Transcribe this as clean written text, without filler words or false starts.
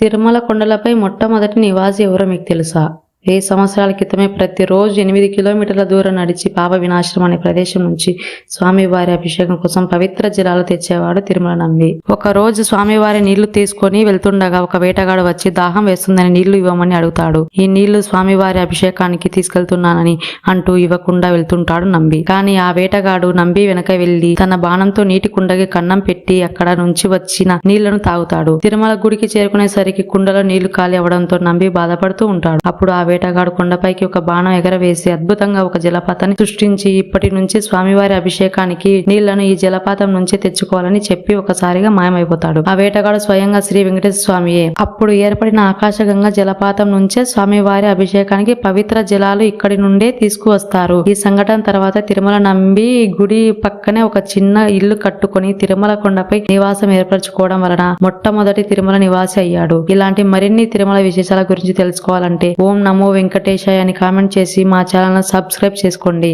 తిరుమల కొండలపై మొట్టమొదటి నివాసి ఎవరో మీకు తెలుసా? 1000 సంవత్సరాల క్రితమే ప్రతిరోజు 8 కిలోమీటర్ల దూరం నడిచి పాప వినాశనం అనే ప్రదేశం నుంచి స్వామివారి అభిషేకం కోసం పవిత్ర జలాలు తెచ్చేవాడు తిరుమల నంబి. ఒక రోజు స్వామివారి నీళ్లు తీసుకొని వెళ్తుండగా ఒక వేటగాడు వచ్చి దాహం వేస్తుందని నీళ్లు ఇవ్వమని అడుగుతాడు. ఈ నీళ్లు స్వామివారి అభిషేకానికి తీసుకెళ్తున్నానని అంటూ ఇవ్వకుండా వెళ్తుంటాడు నంబి. కానీ ఆ వేటగాడు నంబి వెనక వెళ్లి తన బాణంతో నీటి కుండకి కన్నం పెట్టి అక్కడ నుంచి వచ్చిన నీళ్లను తాగుతాడు. తిరుమల గుడికి చేరుకునేసరికి కుండలో నీళ్లు ఖాళీ అవడంతో నంబి బాధపడుతూ ఉంటాడు. అప్పుడు ఆ వేటగాడు కొండపైకి ఒక బాణం ఎగరవేసి అద్భుతంగా ఒక జలపాతాన్ని సృష్టించి ఇప్పటి నుంచి స్వామివారి అభిషేకానికి నీళ్లను ఈ జలపాతం నుంచి తెచ్చుకోవాలని చెప్పి ఒకసారిగా మాయమైపోతాడు. ఆ వేటగాడు స్వయంగా శ్రీ వెంకటేశ్వర స్వామియే. అప్పుడు ఏర్పడిన ఆకాశగంగా జలపాతం నుంచే స్వామివారి అభిషేకానికి పవిత్ర జలాలు ఇక్కడి నుండే తీసుకువస్తారు. ఈ సంఘటన తర్వాత తిరుమల నంబి గుడి పక్కనే ఒక చిన్న ఇల్లు కట్టుకొని తిరుమల కొండపై నివాసం ఏర్పరచుకోవడం వలన మొట్టమొదటి తిరుమల నివాసి అయ్యాడు. ఇలాంటి మరిన్ని తిరుమల విశేషాల గురించి తెలుసుకోవాలంటే ఓం నమో వెంకటేశాయ అని కామెంట్ చేసి మా ఛానల్ సబ్స్క్రైబ్ చేసుకోండి.